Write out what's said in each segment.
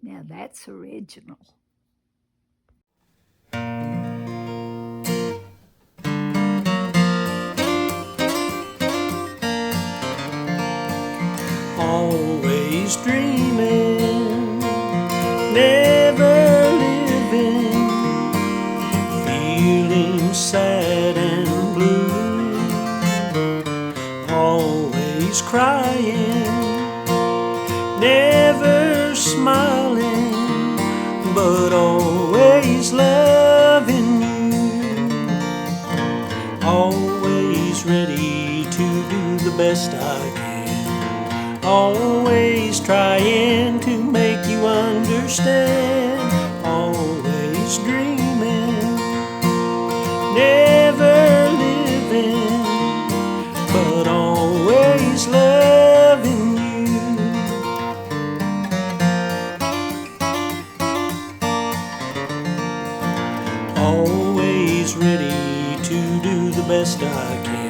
Now that's original. Always dreaming, never living, feeling sad and blue, always crying, never smiling, but always loving you, always ready to do the best I can. Always trying to make you understand. Always dreaming, never living, but always loving you. Always ready to do the best I can.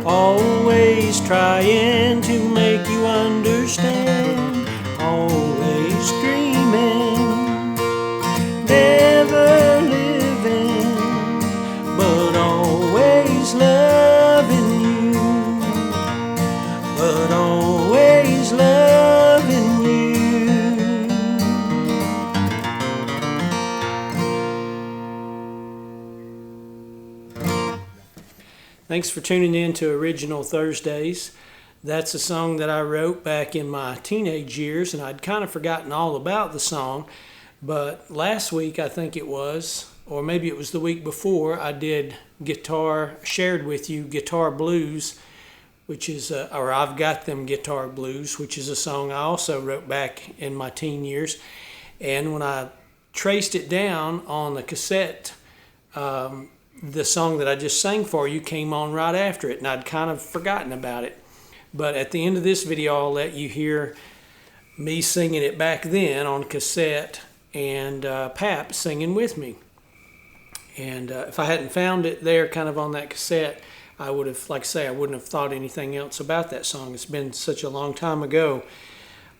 Always trying to make you understand. Always dreaming, never living, but always loving you, but always loving you. Thanks for tuning in to Original Thursdays. That's a song that I wrote back in my teenage years, and I'd kind of forgotten all about the song. But last week, I think it was, or maybe it was the week before, I did shared with you Guitar Blues, which is, or I've Got Them Guitar Blues, which is a song I also wrote back in my teen years. And when I traced it down on the cassette, the song that I just sang for you came on right after it, and I'd kind of forgotten about it. But at the end of this video, I'll let you hear me singing it back then on cassette and Pap singing with me. And if I hadn't found it there kind of on that cassette, I would have, like I say, I wouldn't have thought anything else about that song. It's been such a long time ago.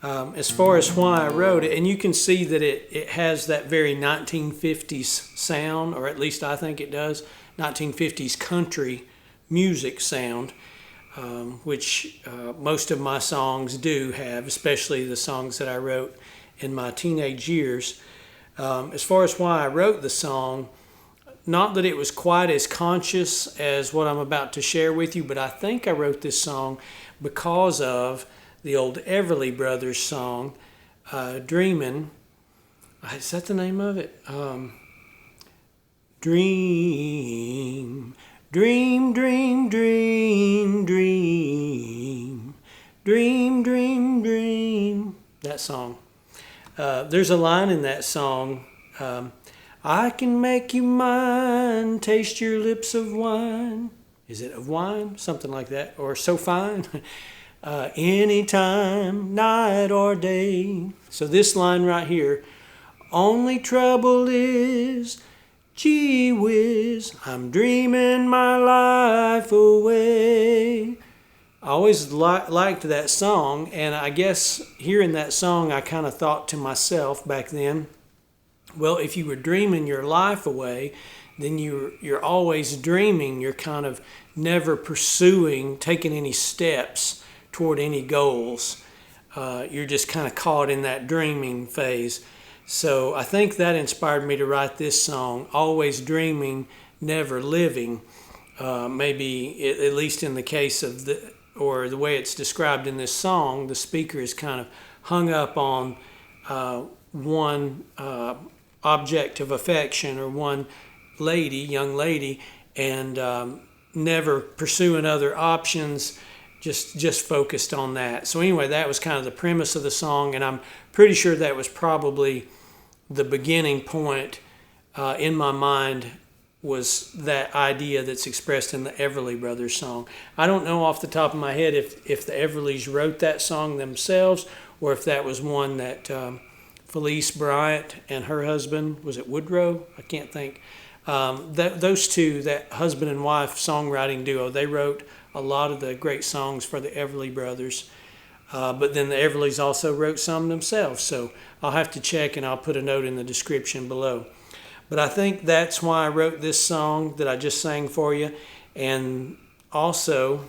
As far as why I wrote it, and you can see that it has that very 1950s sound, or at least I think it does, 1950s country music sound, which most of my songs do have, especially the songs that I wrote in my teenage years. As far as why I wrote the song, not that it was quite as conscious as what I'm about to share with you, but I think I wrote this song because of the old Everly Brothers song, Dreamin'. Is that the name of it? Dream, dream, dream, dream, dream, dream, dream, dream. That song. There's a line in that song, I can make you mine, taste your lips of wine. Is it of wine? Something like that. Or so fine. Anytime, night or day. So this line right here, only trouble is, gee whiz, I'm dreaming my life away. I always liked that song, and I guess hearing that song, I kind of thought to myself back then, well, if you were dreaming your life away, then you're always dreaming. You're kind of never pursuing, taking any steps toward any goals. You're just kind of caught in that dreaming phase. So I think that inspired me to write this song, Always Dreaming, Never Living. Maybe, at least in the case of the way it's described in this song, the speaker is kind of hung up on one object of affection or one young lady, and never pursuing other options, just focused on that. So anyway, that was kind of the premise of the song, and I'm pretty sure that was probably the beginning point in my mind, was that idea that's expressed in the Everly Brothers song. I don't know off the top of my head if the Everlys wrote that song themselves, or if that was one that Felice Bryant and her husband, was it Woodrow? I can't think. Those two, that husband and wife songwriting duo, they wrote a lot of the great songs for the Everly Brothers. But then the Everleys also wrote some themselves. So I'll have to check, and I'll put a note in the description below. But I think that's why I wrote this song that I just sang for you. And also,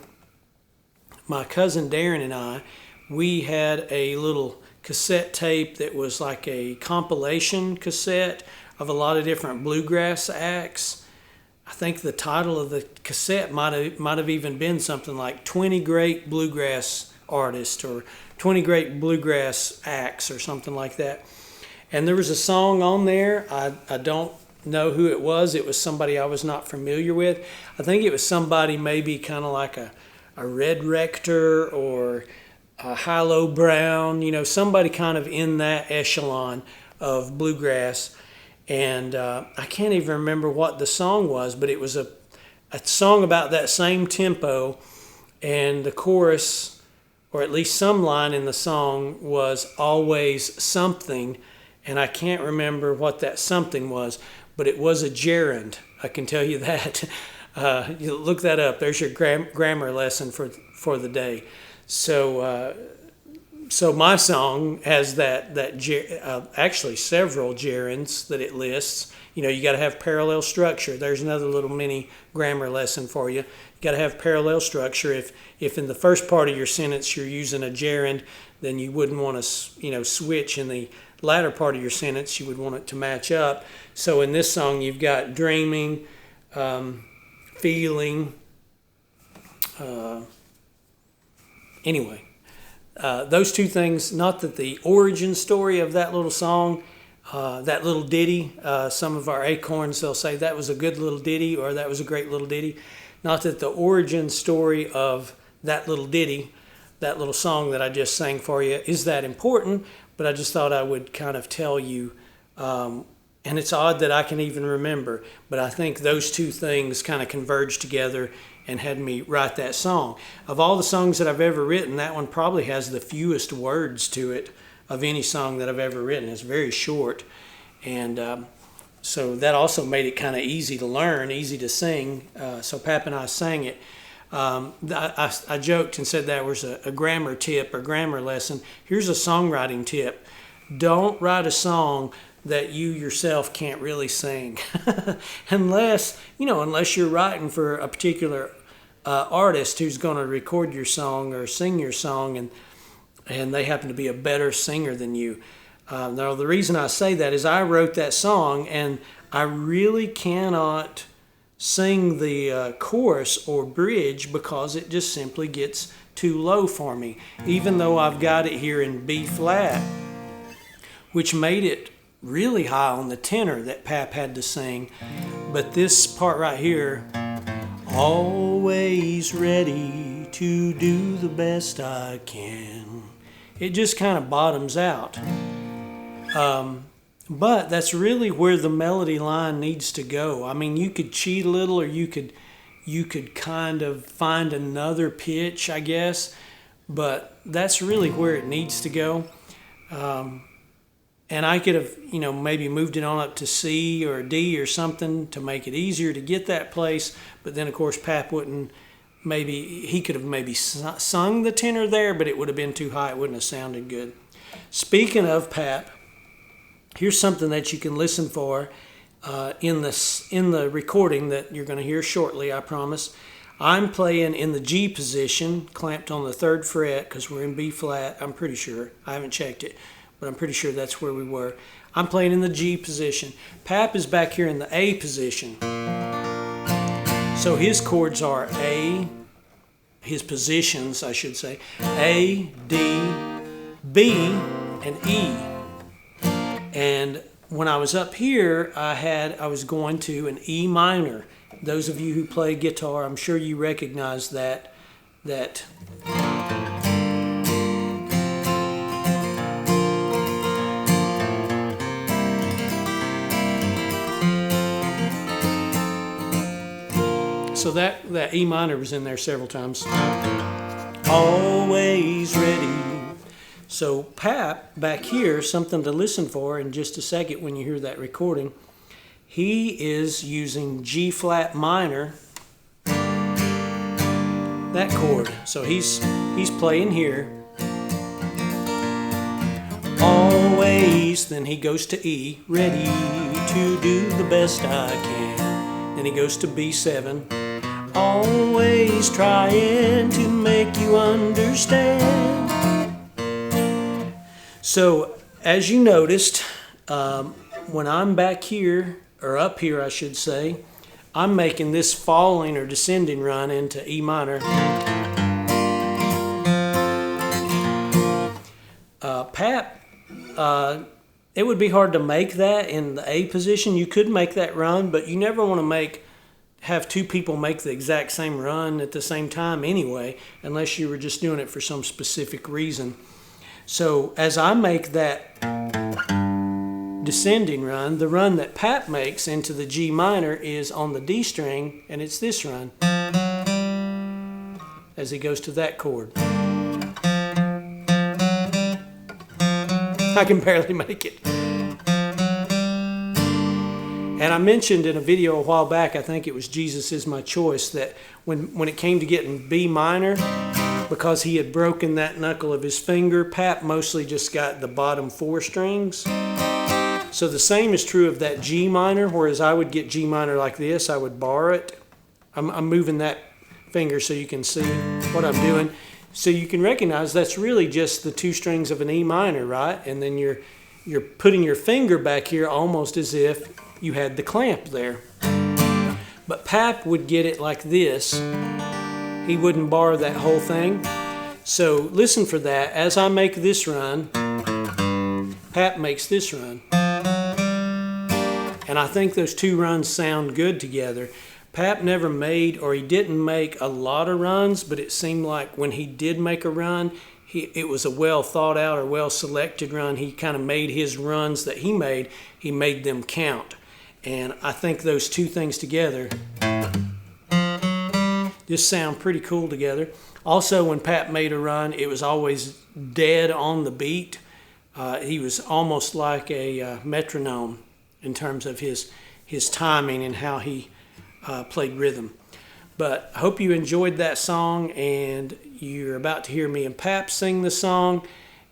my cousin Darren and I, we had a little cassette tape that was like a compilation cassette of a lot of different bluegrass acts. I think the title of the cassette might have even been something like 20 Great Bluegrass Artists or 20 Great Bluegrass Acts or something like that. And there was a song on there. I don't know who it was. It was somebody I was not familiar with. I think it was somebody maybe kind of like a Red Rector or a Hilo Brown, somebody kind of in that echelon of bluegrass. And I can't even remember what the song was, but it was a song about that same tempo. And the chorus, or at least some line in the song, was always something. And I can't remember what that something was, but it was a gerund. I can tell you that. You look that up. There's your grammar lesson for the day. So my song has actually several gerunds that it lists. You got to have parallel structure. There's another little mini grammar lesson for you. You got to have parallel structure. If in the first part of your sentence you're using a gerund, then you wouldn't want to switch in the latter part of your sentence. You would want it to match up. So in this song you've got dreaming, feeling. Anyway, those two things, not that the origin story of that little song, that little ditty, some of our acorns, they'll say that was a good little ditty or that was a great little ditty. Not that the origin story of that little ditty, that little song that I just sang for you, is that important, but I just thought I would kind of tell you. And it's odd that I can even remember, but I think those two things kind of converged together and had me write that song. Of all the songs that I've ever written, that one probably has the fewest words to it of any song that I've ever written. It's very short, and so that also made it kind of easy to learn, easy to sing. So Pap and I sang it. I joked and said that was a grammar tip or grammar lesson. Here's a songwriting tip. Don't write a song that you yourself can't really sing unless you're writing for a particular artist who's going to record your song or sing your song and they happen to be a better singer than you. Now the reason I say that is I wrote that song and I really cannot sing the chorus or bridge because it just simply gets too low for me, even though I've got it here in B flat, which made it really high on the tenor that Pap had to sing. But this part right here, always ready to do the best I can, it just kind of bottoms out. But that's really where the melody line needs to go. I mean, you could cheat a little, or you could kind of find another pitch, I guess, but that's really where it needs to go. And I could have, maybe moved it on up to C or D or something to make it easier to get that place. But then, of course, Pap he could have maybe sung the tenor there, but it would have been too high. It wouldn't have sounded good. Speaking of Pap, here's something that you can listen for in the recording that you're going to hear shortly, I promise. I'm playing in the G position, clamped on the 3rd fret because we're in B flat. I'm pretty sure. I haven't checked it, but I'm pretty sure that's where we were. I'm playing in the G position. Pap is back here in the A position. So his chords are A, his positions, I should say, A, D, B, and E. And when I was up here, I was going to an E minor. Those of you who play guitar, I'm sure you recognize that. So that E minor was in there several times. Always ready. So Pap back here, something to listen for in just a second when you hear that recording. He is using G flat minor, that chord. So he's playing here, then he goes to E, ready to do the best I can. Then he goes to B7, always trying to make you understand. So, as you noticed, when I'm back here, or up here I should say, I'm making this falling or descending run into E minor. Pap, it would be hard to make that in the A position. You could make that run, but you never want to have two people make the exact same run at the same time anyway, unless you were just doing it for some specific reason. So as I make that descending run, the run that Pap makes into the G minor is on the D string, and it's this run as he goes to that chord. I can barely make it. And I mentioned in a video a while back, I think it was Jesus Is My Choice, that when it came to getting B minor, because he had broken that knuckle of his finger, Pap mostly just got the bottom 4 strings. So the same is true of that G minor, whereas I would get G minor like this, I would bar it. I'm moving that finger so you can see what I'm doing. So you can recognize that's really just the 2 strings of an E minor, right? And then you're putting your finger back here almost as if you had the clamp there. But Pap would get it like this. He wouldn't bar that whole thing. So listen for that. As I make this run, Pap makes this run. And I think those 2 runs sound good together. Pap never made, or he didn't make a lot of runs, but it seemed like when he did make a run, it was a well thought out or well selected run. He kind of made his runs that he made them count. And I think those 2 things together just sound pretty cool together. Also, when Pap made a run, it was always dead on the beat. He was almost like a metronome in terms of his timing and how he played rhythm. But I hope you enjoyed that song, and you're about to hear me and Pap sing the song.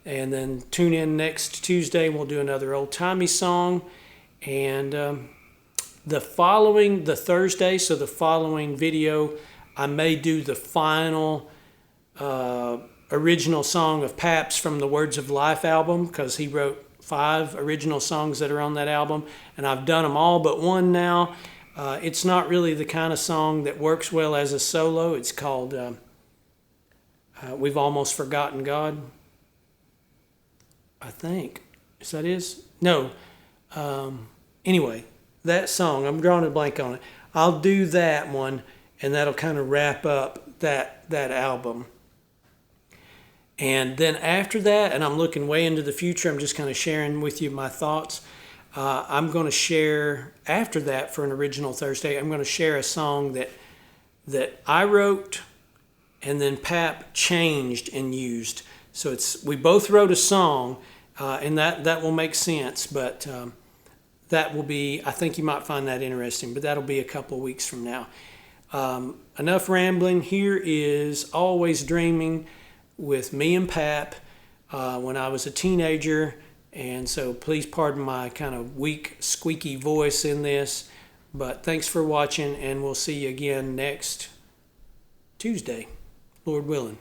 And then tune in next Tuesday and we'll do another old-timey song. And the Thursday, so the following video, I may do the final original song of Pap's from the Words of Life album, because he wrote 5 original songs that are on that album, and I've done them all but one now. It's not really the kind of song that works well as a solo. It's called We've Almost Forgotten God, I think. Is that his? No. Anyway, that song, I'm drawing a blank on it. I'll do that one, and that'll kind of wrap up that album. And then after that, and I'm looking way into the future, I'm just kind of sharing with you my thoughts. I'm going to share, after that for an original Thursday, I'm going to share a song that I wrote and then Pap changed and used. So we both wrote a song, and that will make sense, but that will be, I think you might find that interesting, but that'll be a couple of weeks from now. Enough rambling. Here is Always Dreaming with me and Pap when I was a teenager. And so please pardon my kind of weak, squeaky voice in this. But thanks for watching, and we'll see you again next Tuesday, Lord willing.